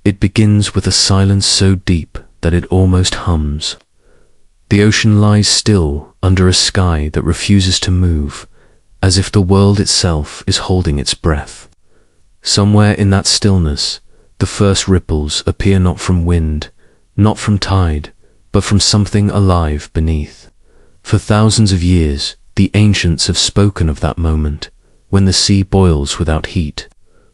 It begins with a silence so deep that it almost hums. The ocean lies still under a sky that refuses to move, as if the world itself is holding its breath. Somewhere in that stillness, the first ripples appear not from wind, not from tide, but from something alive beneath. For thousands of years, the ancients have spoken of that moment, when the sea boils without heat,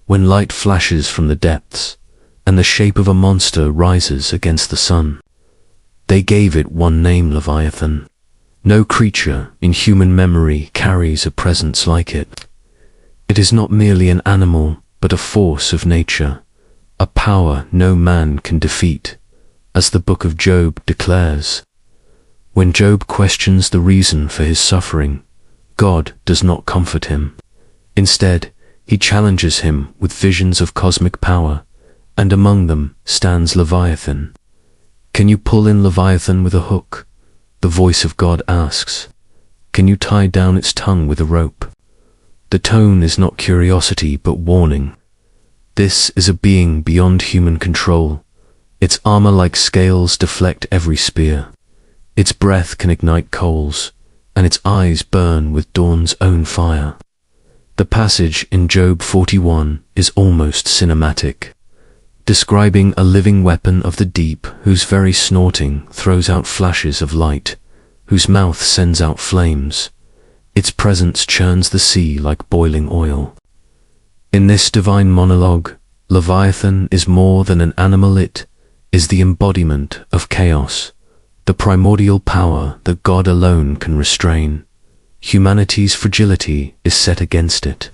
when light flashes from the depths, and the shape of a monster rises against the sun. They gave it one name, Leviathan. No creature in human memory carries a presence like it. It is not merely an animal, but a force of nature, a power no man can defeat, as the book of Job declares. When Job questions the reason for his suffering, God does not comfort him. Instead, he challenges him with visions of cosmic power, and among them stands Leviathan. Can you pull in Leviathan with a hook? The voice of God asks. Can you tie down its tongue with a rope? The tone is not curiosity but warning. This is a being beyond human control. Its armor like scales deflect every spear. Its breath can ignite coals, and its eyes burn with dawn's own fire. The passage in Job 41 is almost cinematic, describing a living weapon of the deep whose very snorting throws out flashes of light, whose mouth sends out flames. Its presence churns the sea like boiling oil. In this divine monologue, Leviathan is more than an animal, it is the embodiment of chaos, the primordial power that God alone can restrain. Humanity's fragility is set against it.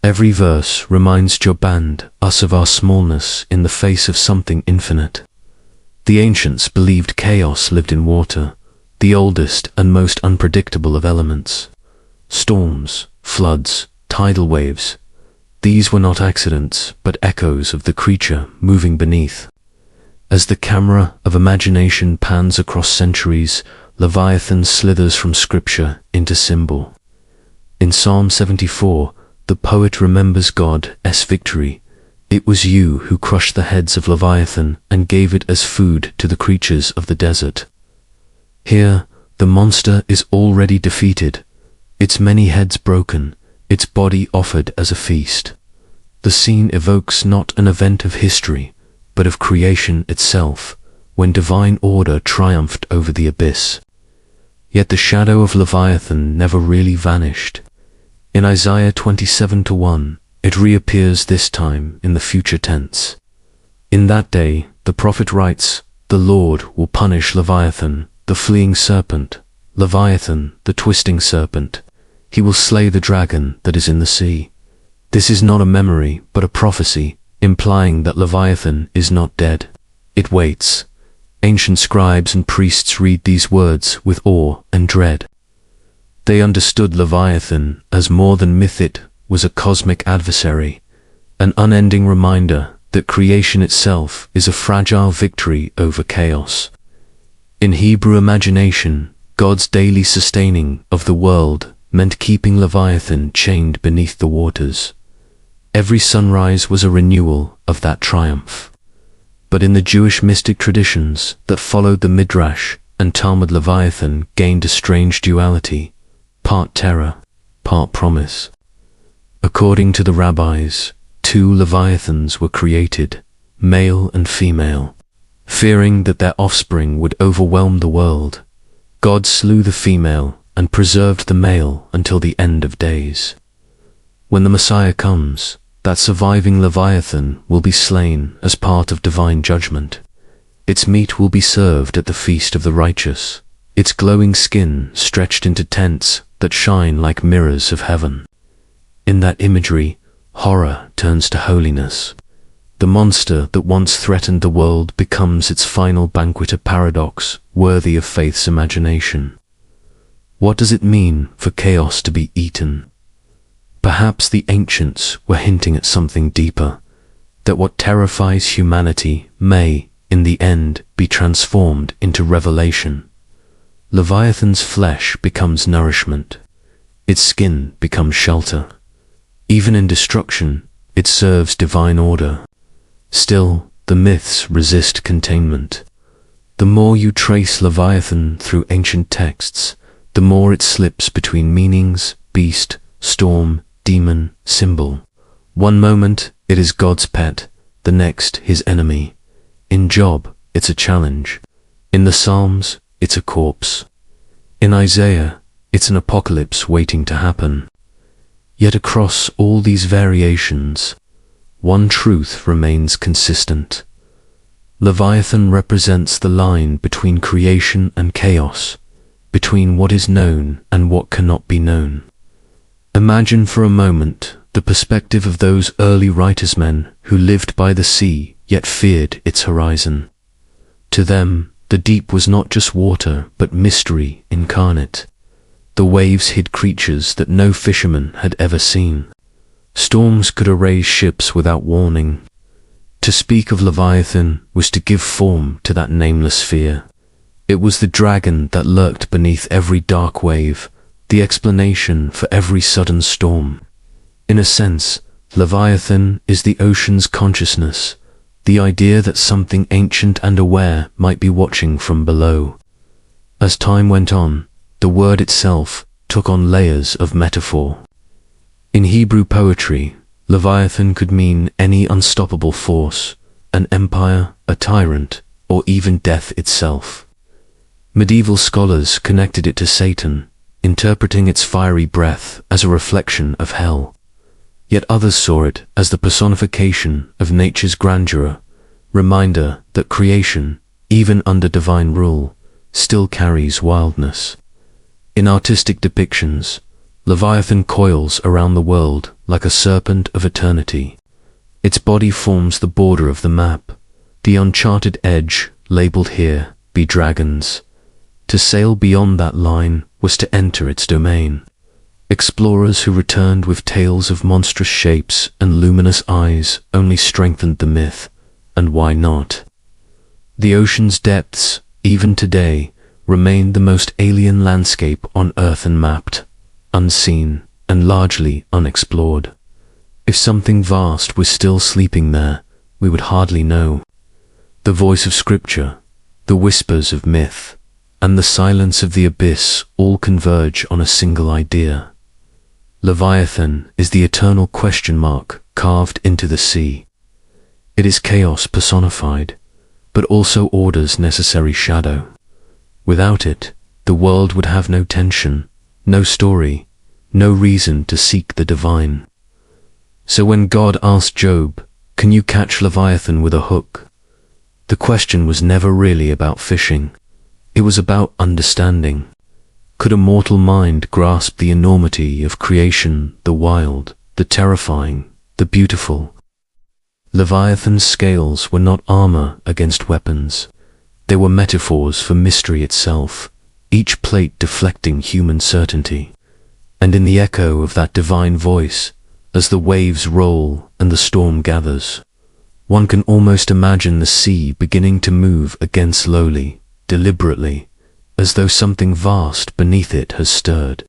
Every verse reminds Job and us of our smallness in the face of something infinite. The ancients believed chaos lived in water, the oldest and most unpredictable of elements. Storms, floods, tidal waves, these were not accidents, but echoes of the creature moving beneath. As the camera of imagination pans across centuries, Leviathan slithers from scripture into symbol. In Psalm 74, the poet remembers God's victory. It was you who crushed the heads of Leviathan and gave it as food to the creatures of the desert. Here, the monster is already defeated, its many heads broken, its body offered as a feast. The scene evokes not an event of history, but of creation itself, when divine order triumphed over the abyss. Yet the shadow of Leviathan never really vanished. In Isaiah 27:1, it reappears, this time in the future tense. In that day, the prophet writes, the Lord will punish Leviathan, the fleeing serpent, Leviathan, the twisting serpent. He will slay the dragon that is in the sea. This is not a memory, but a prophecy, implying that Leviathan is not dead. It waits. Ancient scribes and priests read these words with awe and dread. They understood Leviathan as more than myth. It was a cosmic adversary, an unending reminder that creation itself is a fragile victory over chaos. In Hebrew imagination, God's daily sustaining of the world meant keeping Leviathan chained beneath the waters. Every sunrise was a renewal of that triumph. But in the Jewish mystic traditions that followed the Midrash and Talmud, Leviathan gained a strange duality, part terror, part promise. According to the rabbis, two Leviathans were created, male and female. Fearing that their offspring would overwhelm the world, God slew the female and preserved the male until the end of days. When the Messiah comes, that surviving Leviathan will be slain as part of divine judgment. Its meat will be served at the feast of the righteous, its glowing skin stretched into tents that shine like mirrors of heaven. In that imagery, horror turns to holiness. The monster that once threatened the world becomes its final banquet, a paradox worthy of faith's imagination. What does it mean for chaos to be eaten? Perhaps the ancients were hinting at something deeper, that what terrifies humanity may, in the end, be transformed into revelation. Leviathan's flesh becomes nourishment. Its skin becomes shelter. Even in destruction, it serves divine order. Still, the myths resist containment. The more you trace Leviathan through ancient texts, the more it slips between meanings, beast, storm, demon, symbol. One moment, it is God's pet, the next, his enemy. In Job, it's a challenge. In the Psalms, it's a corpse. In Isaiah, it's an apocalypse waiting to happen. Yet across all these variations, one truth remains consistent. Leviathan represents the line between creation and chaos, between what is known and what cannot be known. Imagine for a moment the perspective of those early writersmen who lived by the sea yet feared its horizon. To them, the deep was not just water but mystery incarnate. The waves hid creatures that no fisherman had ever seen. Storms could erase ships without warning. To speak of Leviathan was to give form to that nameless fear. It was the dragon that lurked beneath every dark wave, the explanation for every sudden storm. In a sense, Leviathan is the ocean's consciousness, the idea that something ancient and aware might be watching from below. As time went on, the word itself took on layers of metaphor. In Hebrew poetry, Leviathan could mean any unstoppable force, an empire, a tyrant, or even death itself. Medieval scholars connected it to Satan, interpreting its fiery breath as a reflection of hell. Yet others saw it as the personification of nature's grandeur, reminder that creation, even under divine rule, still carries wildness. In artistic depictions, Leviathan coils around the world like a serpent of eternity. Its body forms the border of the map, the uncharted edge labeled here be dragons. To sail beyond that line was to enter its domain. Explorers who returned with tales of monstrous shapes and luminous eyes only strengthened the myth, and why not? The ocean's depths, even today, remain the most alien landscape on Earth, unmapped, unseen, and largely unexplored. If something vast was still sleeping there, we would hardly know. The voice of scripture, the whispers of myth, and the silence of the abyss all converge on a single idea. Leviathan is the eternal question mark carved into the sea. It is chaos personified, but also order's necessary shadow. Without it, the world would have no tension, no story, no reason to seek the divine. So when God asked Job, "Can you catch Leviathan with a hook?" the question was never really about fishing. It was about understanding. Could a mortal mind grasp the enormity of creation, the wild, the terrifying, the beautiful? Leviathan's scales were not armor against weapons. They were metaphors for mystery itself, each plate deflecting human certainty. And in the echo of that divine voice, as the waves roll and the storm gathers, one can almost imagine the sea beginning to move again slowly, deliberately, as though something vast beneath it has stirred.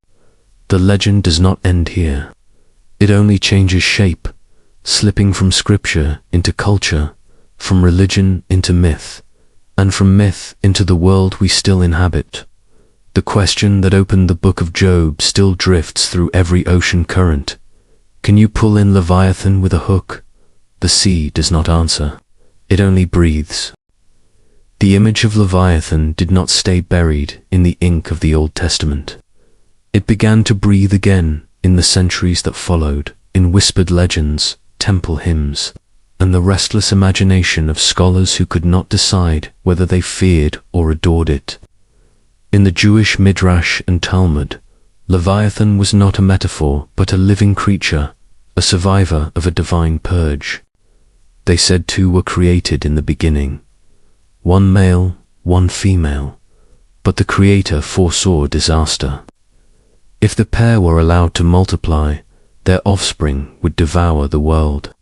The legend does not end here. It only changes shape, slipping from scripture into culture, from religion into myth, and from myth into the world we still inhabit. The question that opened the book of Job still drifts through every ocean current. Can you pull in Leviathan with a hook? The sea does not answer. It only breathes. The image of Leviathan did not stay buried in the ink of the Old Testament. It began to breathe again in the centuries that followed, in whispered legends, temple hymns, and the restless imagination of scholars who could not decide whether they feared or adored it. In the Jewish Midrash and Talmud, Leviathan was not a metaphor but a living creature, a survivor of a divine purge. They said two were created in the beginning, one male, one female, but the Creator foresaw disaster. If the pair were allowed to multiply, their offspring would devour the world.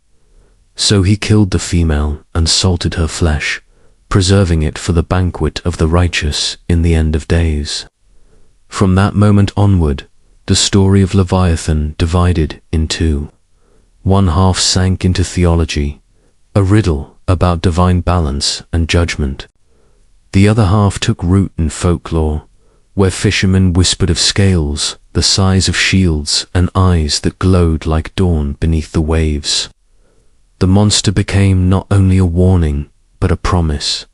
So he killed the female and salted her flesh, preserving it for the banquet of the righteous in the end of days. From that moment onward, the story of Leviathan divided in two. One half sank into theology, a riddle about divine balance and judgment. The other half took root in folklore, where fishermen whispered of scales the size of shields and eyes that glowed like dawn beneath the waves. The monster became not only a warning, but a promise.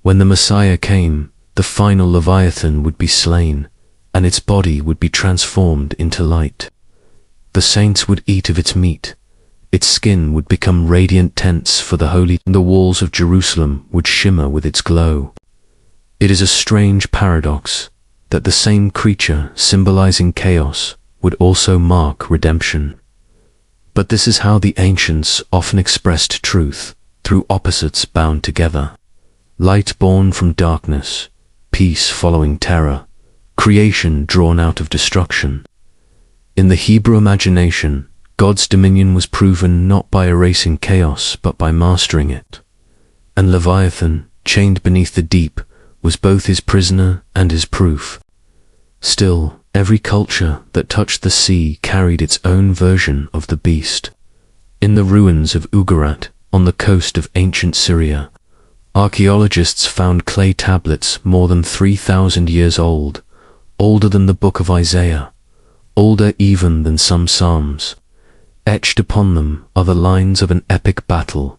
When the Messiah came, the final Leviathan would be slain, and its body would be transformed into light. The saints would eat of its meat. Its skin would become radiant tents for the holy, and the walls of Jerusalem would shimmer with its glow. It is a strange paradox that the same creature symbolizing chaos would also mark redemption. But this is how the ancients often expressed truth, through opposites bound together. Light born from darkness, peace following terror, creation drawn out of destruction. In the Hebrew imagination, God's dominion was proven not by erasing chaos but by mastering it. And Leviathan, chained beneath the deep, was both his prisoner and his proof. Still, every culture that touched the sea carried its own version of the beast. In the ruins of Ugarit, on the coast of ancient Syria, archaeologists found clay tablets more than 3,000 years old, older than the book of Isaiah, older even than some psalms. Etched upon them are the lines of an epic battle,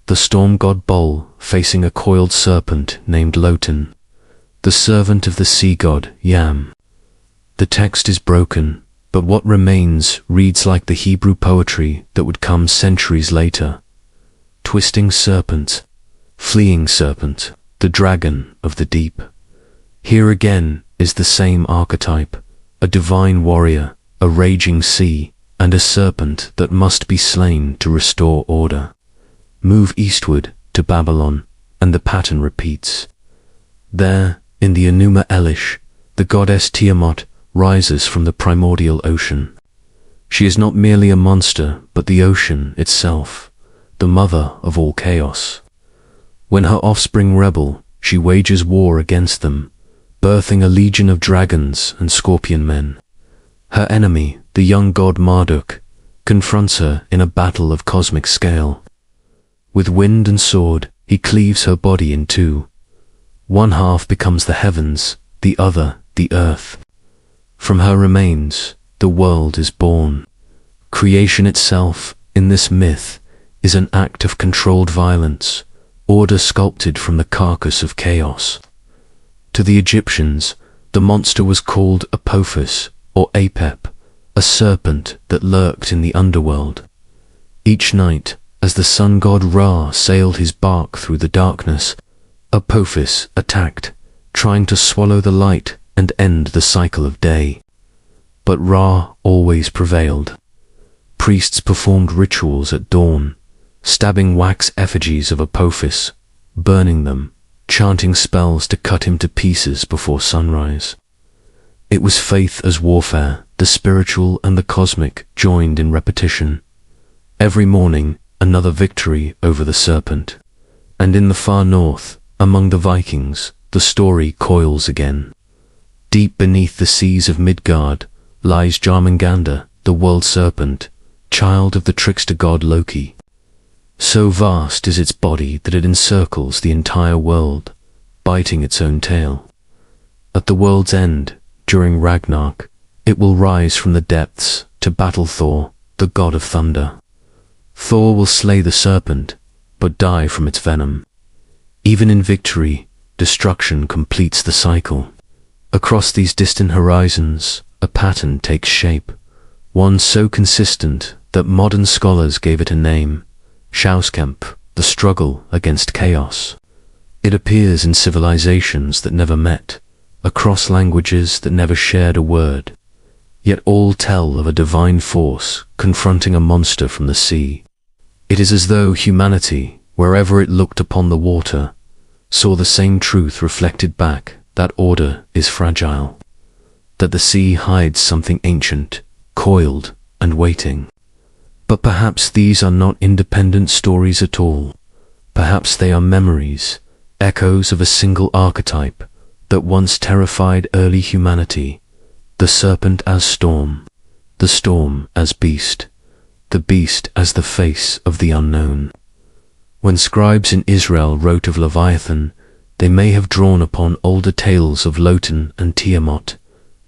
the storm god Bol facing a coiled serpent named Lotan, the servant of the sea god Yam. The text is broken, but what remains reads like the Hebrew poetry that would come centuries later. Twisting serpent, fleeing serpent, the dragon of the deep. Here again is the same archetype, a divine warrior, a raging sea, and a serpent that must be slain to restore order. Move eastward to Babylon, and the pattern repeats. There, in the Enuma Elish, the goddess Tiamat rises from the primordial ocean. She is not merely a monster, but the ocean itself, the mother of all chaos. When her offspring rebel, she wages war against them, birthing a legion of dragons and scorpion men. Her enemy, the young god Marduk, confronts her in a battle of cosmic scale. With wind and sword, he cleaves her body in two. One half becomes the heavens, the other the earth. From her remains, the world is born. Creation itself, in this myth, is an act of controlled violence, order sculpted from the carcass of chaos. To the Egyptians, the monster was called Apophis, or Apep, a serpent that lurked in the underworld. Each night, as the sun god Ra sailed his bark through the darkness, Apophis attacked, trying to swallow the light and end the cycle of day. But Ra always prevailed. Priests performed rituals at dawn, stabbing wax effigies of Apophis, burning them, chanting spells to cut him to pieces before sunrise. It was faith as warfare, the spiritual and the cosmic joined in repetition. Every morning, another victory over the serpent. And in the far north, among the Vikings, the story coils again. Deep beneath the seas of Midgard lies Jormungandr, the world serpent, child of the trickster god Loki. So vast is its body that it encircles the entire world, biting its own tail. At the world's end, during Ragnarok, it will rise from the depths to battle Thor, the god of thunder. Thor will slay the serpent, but die from its venom. Even in victory, destruction completes the cycle. Across these distant horizons, a pattern takes shape, one so consistent that modern scholars gave it a name, Schauskamp, the struggle against chaos. It appears in civilizations that never met, across languages that never shared a word, yet all tell of a divine force confronting a monster from the sea. It is as though humanity, wherever it looked upon the water, saw the same truth reflected back, that order is fragile, that the sea hides something ancient, coiled and waiting. But perhaps these are not independent stories at all. Perhaps they are memories, echoes of a single archetype that once terrified early humanity, the serpent as storm, the storm as beast, the beast as the face of the unknown. When scribes in Israel wrote of Leviathan, they may have drawn upon older tales of Lotan and Tiamat,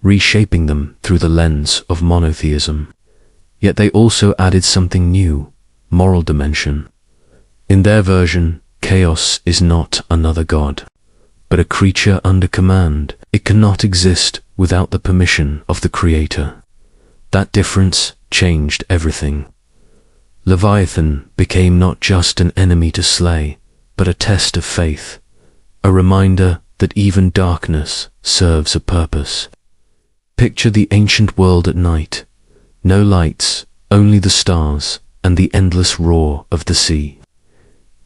reshaping them through the lens of monotheism. Yet they also added something new, moral dimension. In their version, chaos is not another god, but a creature under command. It cannot exist without the permission of the Creator. That difference changed everything. Leviathan became not just an enemy to slay, but a test of faith, a reminder that even darkness serves a purpose. Picture the ancient world at night. No lights, only the stars and the endless roar of the sea.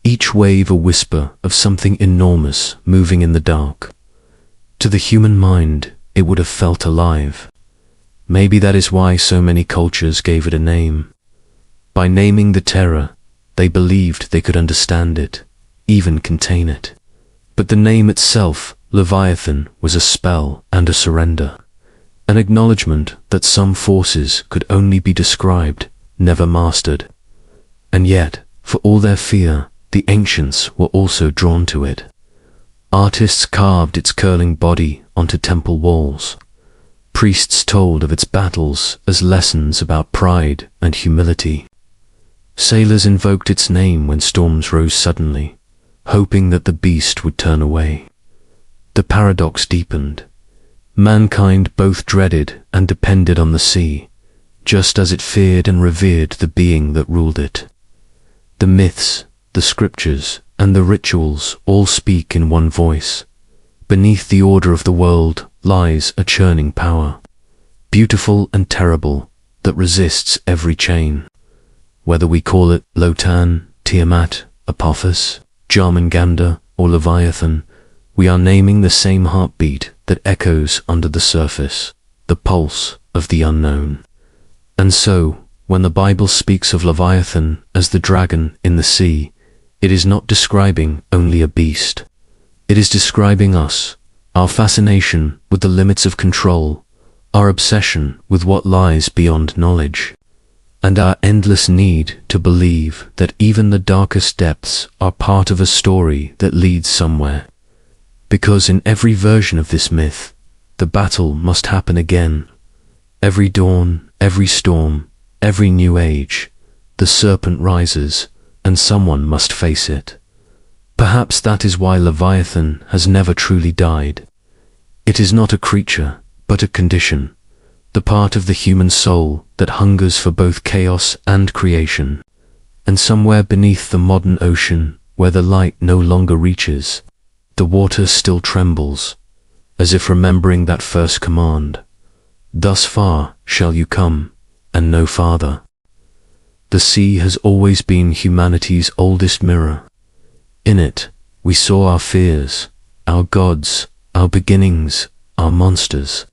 Each wave a whisper of something enormous moving in the dark. To the human mind, it would have felt alive. Maybe that is why so many cultures gave it a name. By naming the terror, they believed they could understand it, even contain it. But the name itself, Leviathan, was a spell and a surrender. An acknowledgement that some forces could only be described, never mastered. And yet, for all their fear, the ancients were also drawn to it. Artists carved its curling body onto temple walls. Priests told of its battles as lessons about pride and humility. Sailors invoked its name when storms rose suddenly, hoping that the beast would turn away. The paradox deepened. Mankind both dreaded and depended on the sea, just as it feared and revered the being that ruled it. The myths, the scriptures, and the rituals all speak in one voice. Beneath the order of the world lies a churning power, beautiful and terrible, that resists every chain. Whether we call it Lotan, Tiamat, Apophis, Jarmungandr, or Leviathan, we are naming the same heartbeat that echoes under the surface, the pulse of the unknown. And so, when the Bible speaks of Leviathan as the dragon in the sea, it is not describing only a beast. It is describing us, our fascination with the limits of control, our obsession with what lies beyond knowledge, and our endless need to believe that even the darkest depths are part of a story that leads somewhere. Because in every version of this myth, the battle must happen again. Every dawn, every storm, every new age, the serpent rises, and someone must face it. Perhaps that is why Leviathan has never truly died. It is not a creature, but a condition, the part of the human soul that hungers for both chaos and creation. And somewhere beneath the modern ocean, where the light no longer reaches, the water still trembles, as if remembering that first command. Thus far shall you come, and no farther. The sea has always been humanity's oldest mirror. In it, we saw our fears, our gods, our beginnings, our monsters.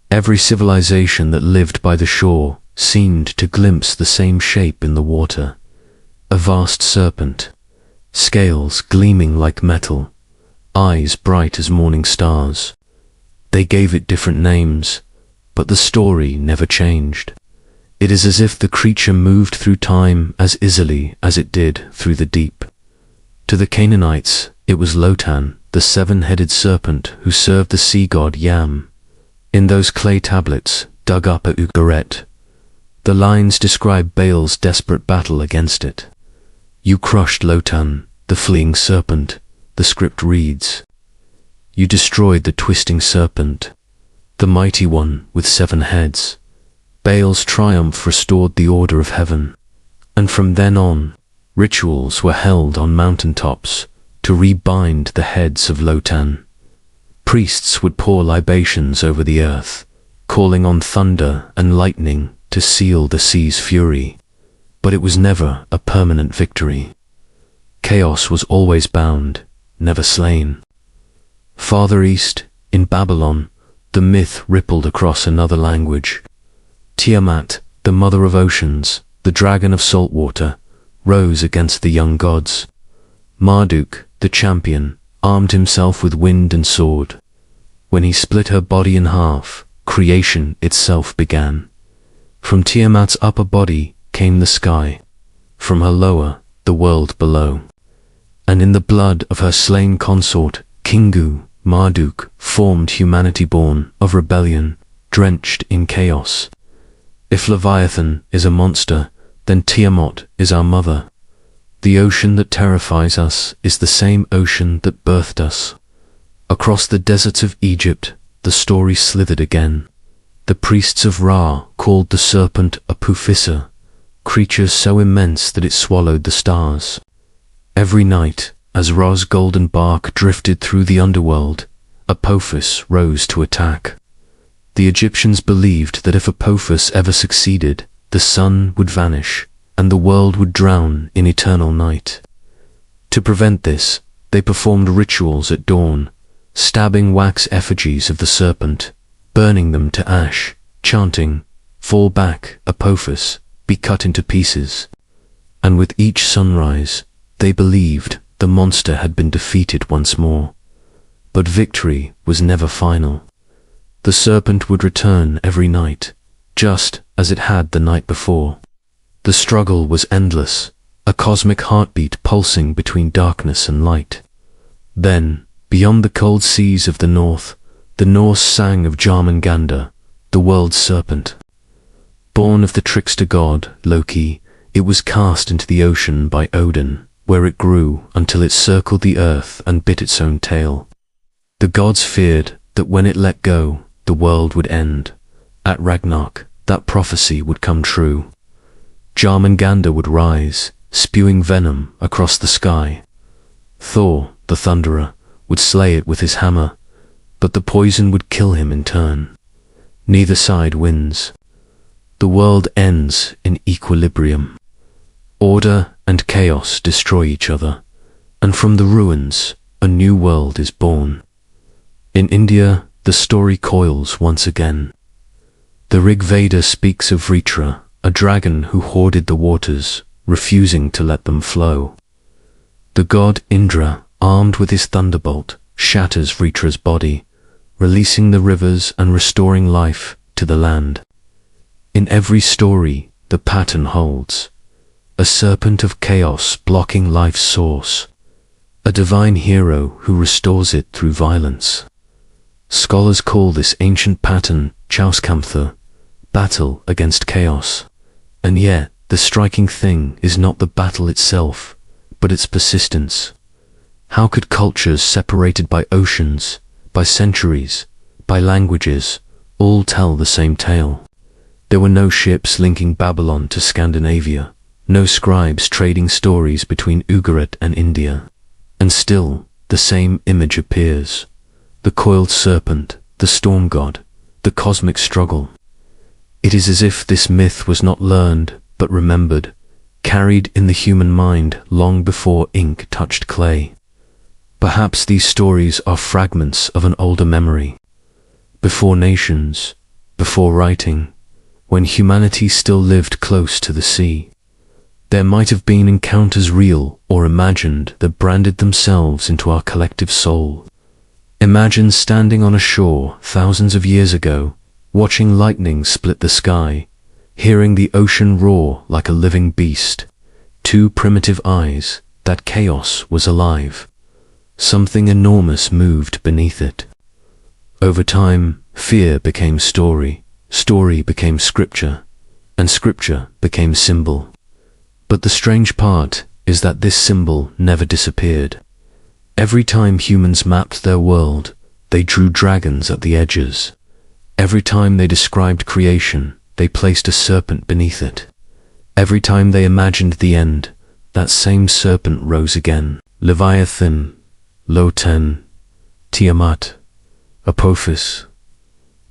Every civilization that lived by the shore seemed to glimpse the same shape in the water. A vast serpent, scales gleaming like metal, eyes bright as morning stars. They gave it different names, but the story never changed. It is as if the creature moved through time as easily as it did through the deep. To the Canaanites, it was Lotan, the seven-headed serpent who served the sea god Yam. In those clay tablets, dug up at Ugarit, the lines describe Baal's desperate battle against it. You crushed Lotan, the fleeing serpent, the script reads. You destroyed the twisting serpent, the mighty one with 7 heads. Baal's triumph restored the order of heaven, and from then on, rituals were held on mountaintops to rebind the heads of Lotan. Priests would pour libations over the earth, calling on thunder and lightning to seal the sea's fury, but it was never a permanent victory. Chaos was always bound, never slain. Farther east, in Babylon, the myth rippled across another language. Tiamat, the mother of oceans, the dragon of salt water, rose against the young gods. Marduk, the champion, armed himself with wind and sword. When he split her body in half, creation itself began. From Tiamat's upper body came the sky. From her lower, the world below. And in the blood of her slain consort, Kingu, Marduk, formed humanity born of rebellion, drenched in chaos. If Leviathan is a monster, then Tiamat is our mother. The ocean that terrifies us is the same ocean that birthed us. Across the deserts of Egypt, the story slithered again. The priests of Ra called the serpent a Pufissa, creature so immense that it swallowed the stars. Every night, as Ra's golden bark drifted through the underworld, Apophis rose to attack. The Egyptians believed that if Apophis ever succeeded, the sun would vanish, and the world would drown in eternal night. To prevent this, they performed rituals at dawn, stabbing wax effigies of the serpent, burning them to ash, chanting, "Fall back, Apophis, be cut into pieces." And with each sunrise, they believed the monster had been defeated once more. But victory was never final. The serpent would return every night, just as it had the night before. The struggle was endless, a cosmic heartbeat pulsing between darkness and light. Then, beyond the cold seas of the north, the Norse sang of Jormungandr, the world's serpent. Born of the trickster god, Loki, it was cast into the ocean by Odin, where it grew until it circled the earth and bit its own tail. The gods feared that when it let go, the world would end. At Ragnarok, that prophecy would come true. Jormungandr would rise, spewing venom across the sky. Thor, the thunderer, would slay it with his hammer, but the poison would kill him in turn. Neither side wins. The world ends in equilibrium. Order and chaos destroy each other, and from the ruins, a new world is born. In India, the story coils once again. The Rig Veda speaks of Vritra, a dragon who hoarded the waters, refusing to let them flow. The god Indra, armed with his thunderbolt, shatters Vritra's body, releasing the rivers and restoring life to the land. In every story, the pattern holds. A serpent of chaos blocking life's source. A divine hero who restores it through violence. Scholars call this ancient pattern Chaos Serpent, battle against chaos. And yet, the striking thing is not the battle itself, but its persistence. How could cultures separated by oceans, by centuries, by languages, all tell the same tale? There were no ships linking Babylon to Scandinavia, no scribes trading stories between Ugarit and India. And still, the same image appears. The coiled serpent, the storm god, the cosmic struggle. It is as if this myth was not learned, but remembered, carried in the human mind long before ink touched clay. Perhaps these stories are fragments of an older memory. Before nations, before writing, when humanity still lived close to the sea, there might have been encounters real or imagined that branded themselves into our collective soul. Imagine standing on a shore thousands of years ago, watching lightning split the sky, hearing the ocean roar like a living beast. Two primitive eyes, that chaos was alive. Something enormous moved beneath it. Over time, fear became story, story became scripture, and scripture became symbol. But the strange part is that this symbol never disappeared. Every time humans mapped their world, they drew dragons at the edges. Every time they described creation, they placed a serpent beneath it. Every time they imagined the end, that same serpent rose again. Leviathan, Loten, Tiamat, Apophis,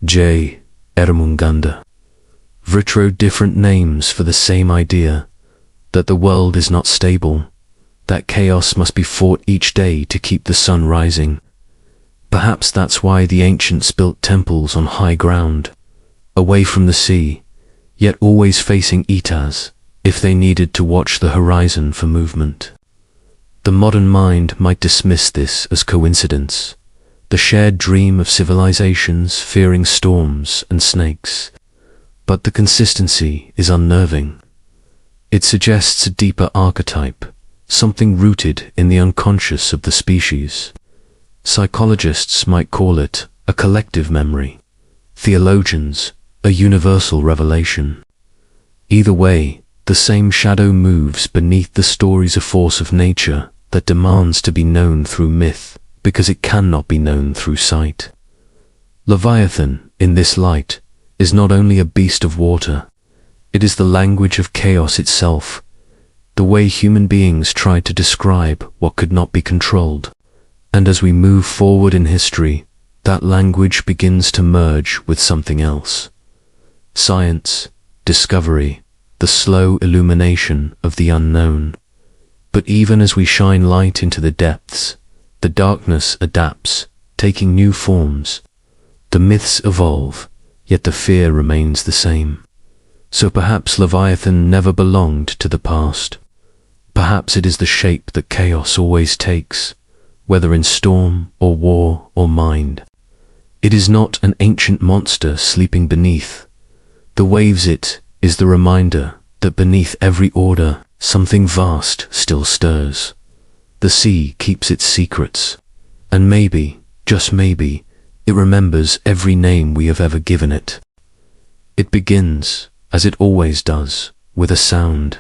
Jormungandr. Vritra, different names for the same idea, that the world is not stable, that chaos must be fought each day to keep the sun rising. Perhaps that's why the ancients built temples on high ground, away from the sea, yet always facing Itaz, if they needed to watch the horizon for movement. The modern mind might dismiss this as coincidence, the shared dream of civilizations fearing storms and snakes. But the consistency is unnerving. It suggests a deeper archetype, something rooted in the unconscious of the species. Psychologists might call it a collective memory, theologians, a universal revelation. Either way, the same shadow moves beneath the stories of force of nature that demands to be known through myth because it cannot be known through sight. Leviathan, in this light, is not only a beast of water, it is the language of chaos itself, the way human beings tried to describe what could not be controlled. And as we move forward in history, that language begins to merge with something else. Science, discovery, the slow illumination of the unknown. But even as we shine light into the depths, the darkness adapts, taking new forms. The myths evolve, yet the fear remains the same. So perhaps Leviathan never belonged to the past. Perhaps it is the shape that chaos always takes, whether in storm or war or mind. It is not an ancient monster sleeping beneath. The waves it is the reminder that beneath every order, something vast still stirs. The sea keeps its secrets, and maybe, just maybe, it remembers every name we have ever given it. It begins, as it always does, with a sound.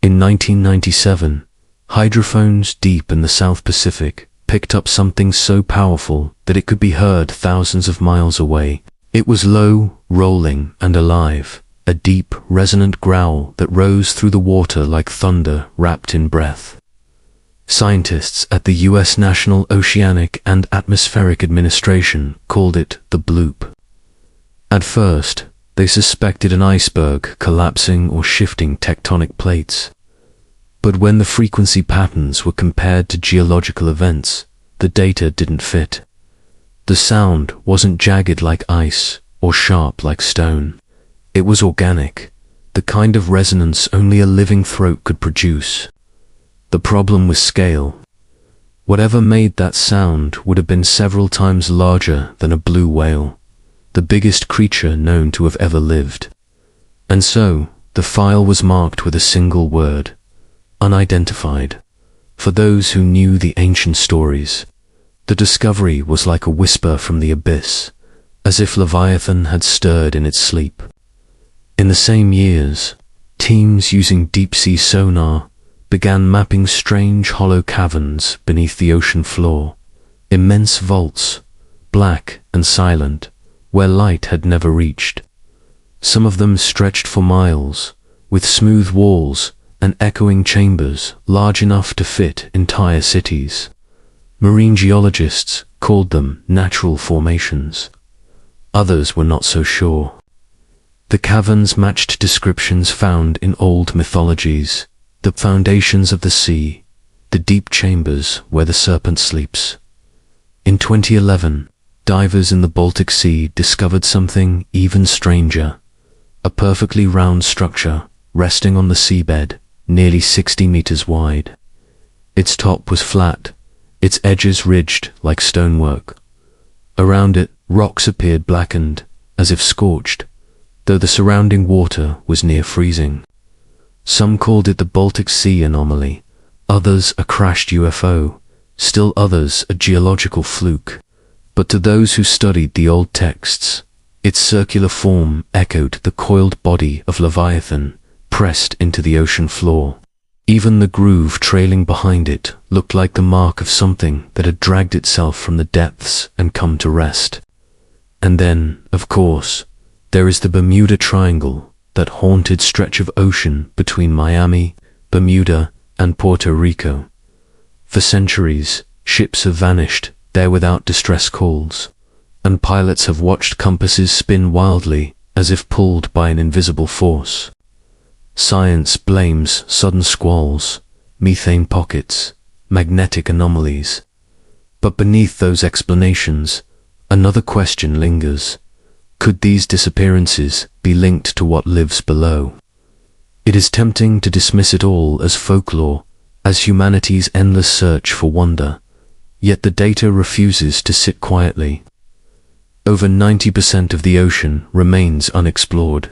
In 1997, hydrophones deep in the South Pacific picked up something so powerful that it could be heard thousands of miles away. It was low, rolling, and alive, a deep, resonant growl that rose through the water like thunder wrapped in breath. Scientists at the U.S. National Oceanic and Atmospheric Administration called it the Bloop. At first, they suspected an iceberg collapsing or shifting tectonic plates. But when the frequency patterns were compared to geological events, the data didn't fit. The sound wasn't jagged like ice or sharp like stone. It was organic, the kind of resonance only a living throat could produce. The problem was scale. Whatever made that sound would have been several times larger than a blue whale, the biggest creature known to have ever lived. And so, the file was marked with a single word: unidentified. For those who knew the ancient stories, the discovery was like a whisper from the abyss, as if Leviathan had stirred in its sleep. In the same years, teams using deep-sea sonar began mapping strange hollow caverns beneath the ocean floor, immense vaults, black and silent, where light had never reached. Some of them stretched for miles, with smooth walls and echoing chambers large enough to fit entire cities. Marine geologists called them natural formations. Others were not so sure. The caverns matched descriptions found in old mythologies: the foundations of the sea, the deep chambers where the serpent sleeps. In 2011, divers in the Baltic Sea discovered something even stranger: a perfectly round structure resting on the seabed, nearly 60 meters wide. Its top was flat, its edges ridged like stonework. Around it, rocks appeared blackened, as if scorched, though the surrounding water was near freezing. Some called it the Baltic Sea anomaly, others a crashed UFO, still others a geological fluke. But to those who studied the old texts, its circular form echoed the coiled body of Leviathan, pressed into the ocean floor. Even the groove trailing behind it looked like the mark of something that had dragged itself from the depths and come to rest. And then, of course, there is the Bermuda Triangle, that haunted stretch of ocean between Miami, Bermuda, and Puerto Rico. For centuries, ships have vanished there without distress calls, and pilots have watched compasses spin wildly as if pulled by an invisible force. Science blames sudden squalls, methane pockets, magnetic anomalies. But beneath those explanations, another question lingers. Could these disappearances be linked to what lives below? It is tempting to dismiss it all as folklore, as humanity's endless search for wonder, yet the data refuses to sit quietly. Over 90% of the ocean remains unexplored.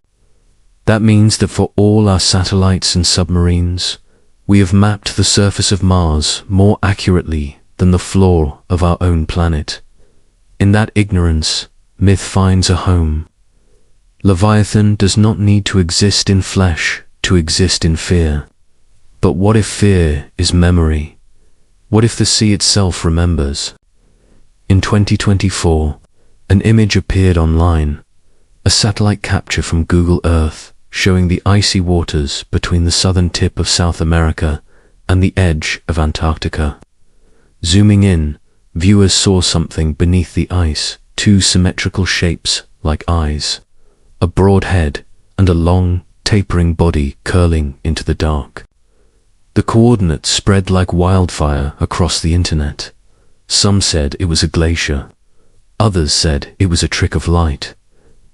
That means that for all our satellites and submarines, We have mapped the surface of Mars more accurately than the floor of our own planet. In that ignorance, myth finds a home. Leviathan does not need to exist in flesh to exist in fear. But what if fear is memory? What if the sea itself remembers? In 2024, an image appeared online, a satellite capture from Google Earth showing the icy waters between the southern tip of South America and the edge of Antarctica. Zooming in, viewers saw something beneath the ice, two symmetrical shapes like eyes, a broad head and a long, tapering body curling into the dark. The coordinates spread like wildfire across the internet. Some said it was a glacier. Others said it was a trick of light.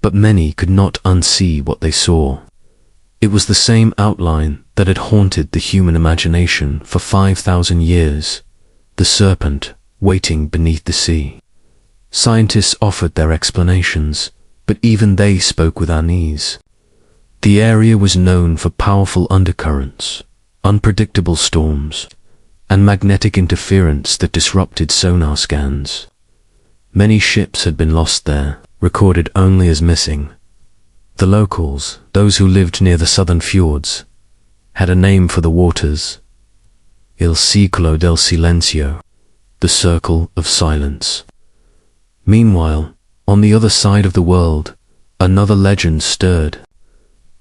But many could not unsee what they saw. It was the same outline that had haunted the human imagination for 5,000 years, the serpent waiting beneath the sea. Scientists offered their explanations, but even they spoke with unease. The area was known for powerful undercurrents, unpredictable storms, and magnetic interference that disrupted sonar scans. Many ships had been lost there, recorded only as missing. The locals, those who lived near the southern fjords, had a name for the waters: Il Ciclo del Silencio, the circle of silence. Meanwhile, on the other side of the world, another legend stirred.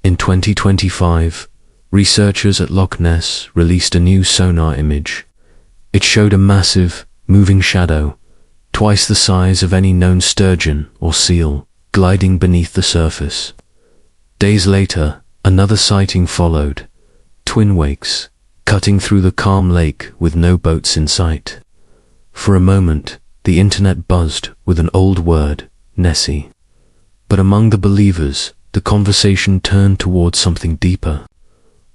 In 2025, researchers at Loch Ness released a new sonar image. It showed a massive, moving shadow, twice the size of any known sturgeon or seal, gliding beneath the surface. Days later, another sighting followed, twin wakes, cutting through the calm lake with no boats in sight. For a moment, the internet buzzed with an old word, Nessie. But among the believers, the conversation turned towards something deeper.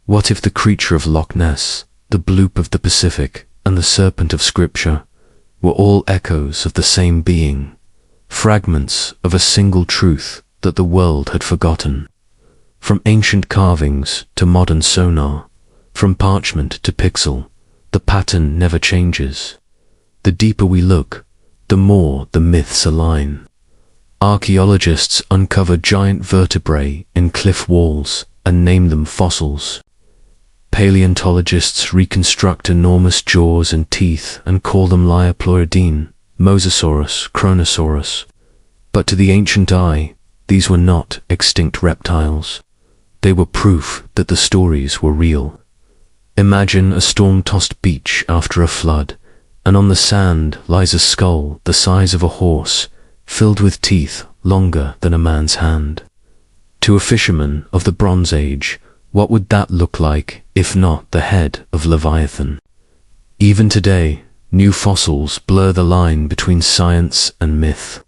What if the creature of Loch Ness, the Bloop of the Pacific, and the serpent of Scripture were all echoes of the same being, fragments of a single truth that the world had forgotten? From ancient carvings to modern sonar, from parchment to pixel, the pattern never changes. The deeper we look, the more the myths align. Archaeologists uncover giant vertebrae in cliff walls and name them fossils. Paleontologists reconstruct enormous jaws and teeth and call them Lioploidine, Mosasaurus, Kronosaurus. But to the ancient eye, these were not extinct reptiles. They were proof that the stories were real. Imagine a storm-tossed beach after a flood, and on the sand lies a skull the size of a horse, filled with teeth longer than a man's hand. To a fisherman of the Bronze Age, what would that look like if not the head of Leviathan? Even today, new fossils blur the line between science and myth.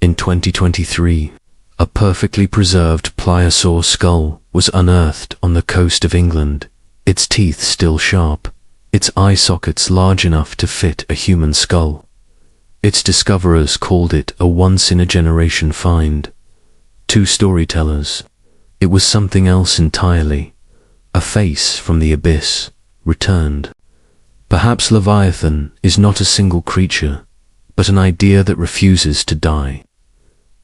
In 2023, a perfectly preserved pliosaur skull was unearthed on the coast of England, its teeth still sharp, its eye sockets large enough to fit a human skull. Its discoverers called it a once-in-a-generation find. Two storytellers. It was something else entirely. A face from the abyss, returned. Perhaps Leviathan is not a single creature, but an idea that refuses to die.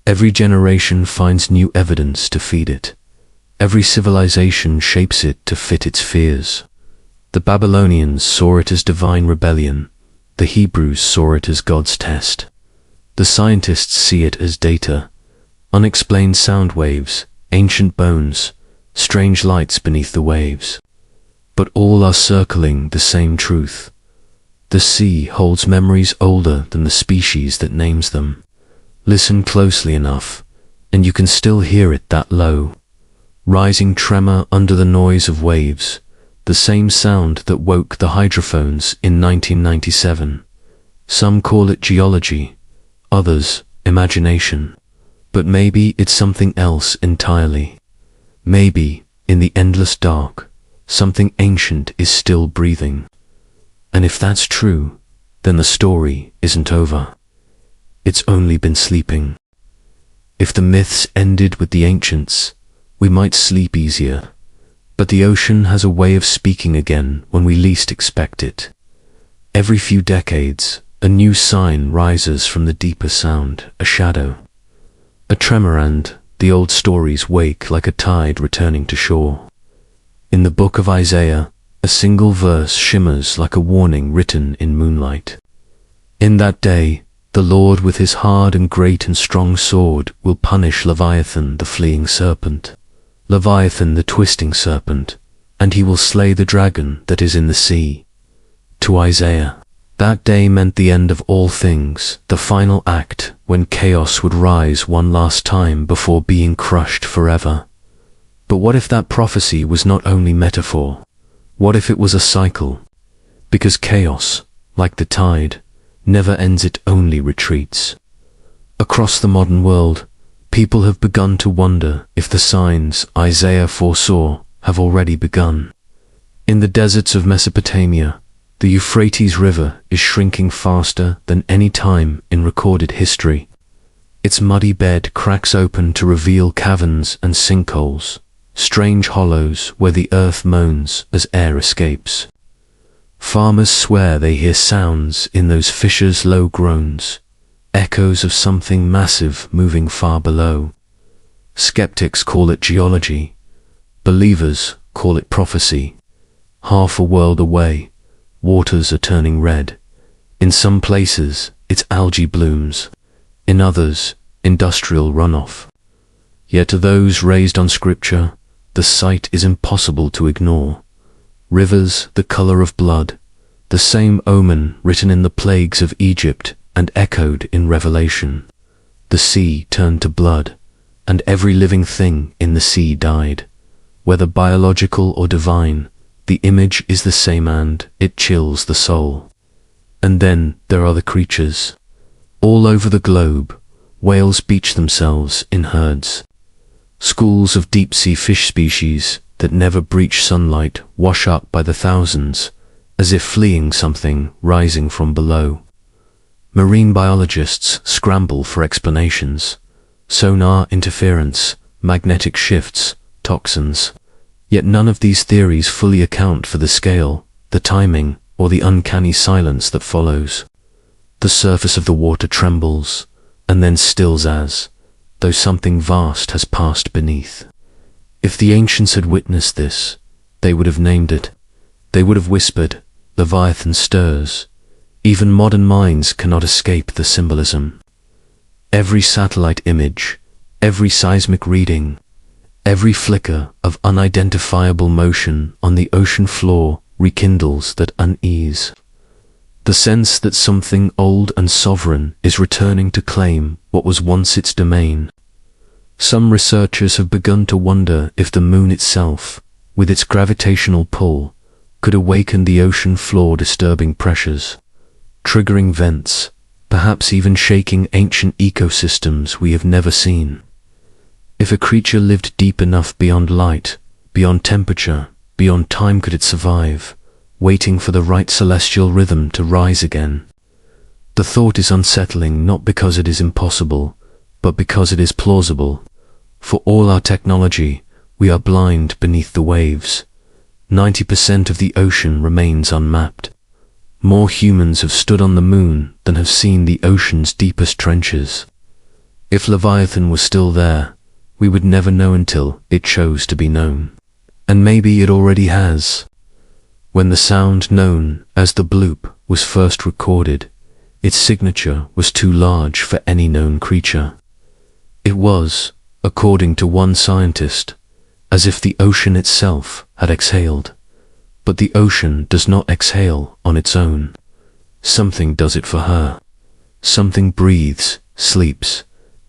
Every generation finds new evidence to feed it. Every civilization shapes it to fit its fears. The Babylonians saw it as divine rebellion. The Hebrews saw it as God's test. The scientists see it as data, unexplained sound waves, ancient bones, strange lights beneath the waves. But all are circling the same truth. The sea holds memories older than the species that names them. Listen closely enough, and you can still hear it that low. Rising tremor under the noise of waves, the same sound that woke the hydrophones in 1997. Some call it geology, others imagination. But maybe it's something else entirely. Maybe, in the endless dark, something ancient is still breathing. And if that's true, then the story isn't over. It's only been sleeping. If the myths ended with the ancients, we might sleep easier. But the ocean has a way of speaking again when we least expect it. Every few decades, a new sign rises from the deeper sound, a shadow, a tremor, and the old stories wake like a tide returning to shore. In the book of Isaiah, a single verse shimmers like a warning written in moonlight. In that day, the Lord with his hard and great and strong sword will punish Leviathan the fleeing serpent, Leviathan the twisting serpent, and he will slay the dragon that is in the sea. To Isaiah, that day meant the end of all things, the final act when chaos would rise one last time before being crushed forever. But what if that prophecy was not only metaphor? What if it was a cycle? Because chaos, like the tide, never ends, it only retreats. Across the modern world, people have begun to wonder if the signs Isaiah foresaw have already begun. In the deserts of Mesopotamia, the Euphrates River is shrinking faster than any time in recorded history. Its muddy bed cracks open to reveal caverns and sinkholes, strange hollows where the earth moans as air escapes. Farmers swear they hear sounds in those fissures, low groans, echoes of something massive moving far below. Skeptics call it geology. Believers call it prophecy. Half a world away, waters are turning red. In some places, it's algae blooms. In others, industrial runoff. Yet to those raised on scripture, the sight is impossible to ignore. Rivers the color of blood, the same omen written in the plagues of Egypt and echoed in Revelation. The sea turned to blood, and every living thing in the sea died. Whether biological or divine, the image is the same and it chills the soul. And then there are the creatures. All over the globe, whales beach themselves in herds. Schools of deep-sea fish species that never breach sunlight wash up by the thousands, as if fleeing something rising from below. Marine biologists scramble for explanations. Sonar interference, magnetic shifts, toxins. Yet none of these theories fully account for the scale, the timing, or the uncanny silence that follows. The surface of the water trembles, and then stills as though something vast has passed beneath. If the ancients had witnessed this, they would have named it. They would have whispered, Leviathan stirs. Even modern minds cannot escape the symbolism. Every satellite image, every seismic reading, every flicker of unidentifiable motion on the ocean floor rekindles that unease. The sense that something old and sovereign is returning to claim what was once its domain. Some researchers have begun to wonder if the moon itself, with its gravitational pull, could awaken the ocean floor disturbing pressures, triggering vents, perhaps even shaking ancient ecosystems we have never seen. If a creature lived deep enough beyond light, beyond temperature, beyond time, could it survive, waiting for the right celestial rhythm to rise again? The thought is unsettling, not because it is impossible, but because it is plausible. For all our technology, we are blind beneath the waves. 90% of the ocean remains unmapped. More humans have stood on the moon than have seen the ocean's deepest trenches. If Leviathan was still there, we would never know until it chose to be known. And maybe it already has. When the sound known as the Bloop was first recorded, its signature was too large for any known creature. It was, according to one scientist, as if the ocean itself had exhaled. But the ocean does not exhale on its own. Something does it for her. Something breathes, sleeps,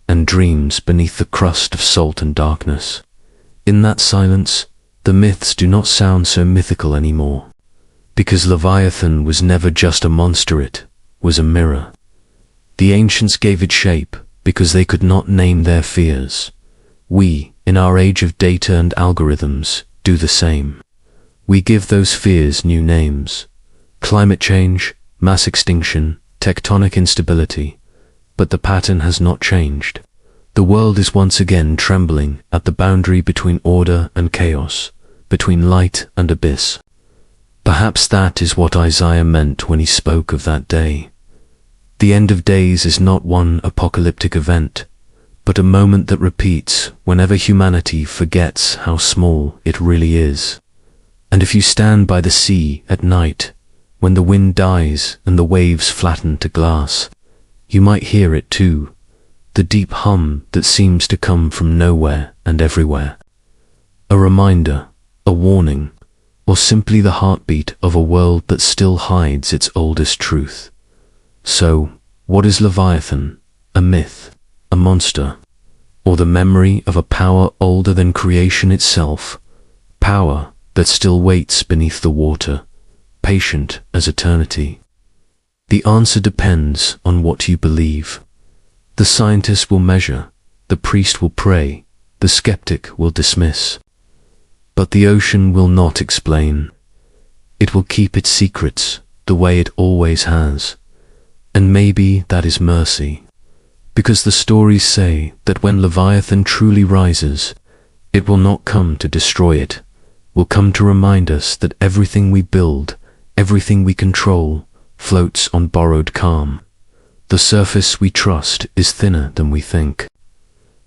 and dreams beneath the crust of salt and darkness. In that silence, the myths do not sound so mythical anymore. Because Leviathan was never just a monster, it was a mirror. The ancients gave it shape because they could not name their fears. We, in our age of data and algorithms, do the same. We give those fears new names. Climate change, mass extinction, tectonic instability. But the pattern has not changed. The world is once again trembling at the boundary between order and chaos, between light and abyss. Perhaps that is what Isaiah meant when he spoke of that day. The end of days is not one apocalyptic event, but a moment that repeats whenever humanity forgets how small it really is. And if you stand by the sea at night, when the wind dies and the waves flatten to glass, you might hear it too, the deep hum that seems to come from nowhere and everywhere. A reminder, a warning, or simply the heartbeat of a world that still hides its oldest truth. So, what is Leviathan? A myth? A monster? Or the memory of a power older than creation itself? Power that still waits beneath the water, patient as eternity? The answer depends on what you believe. The scientist will measure, the priest will pray, the skeptic will dismiss. But the ocean will not explain. It will keep its secrets the way it always has. And maybe that is mercy, because the stories say that when Leviathan truly rises, it will not come to destroy it, will come to remind us that everything we build, everything we control, floats on borrowed calm. The surface we trust is thinner than we think.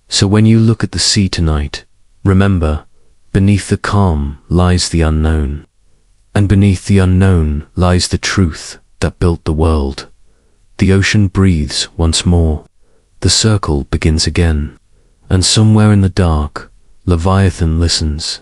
So when you look at the sea tonight, remember, beneath the calm lies the unknown, and beneath the unknown lies the truth that built the world. The ocean breathes once more, the circle begins again, and somewhere in the dark, Leviathan listens.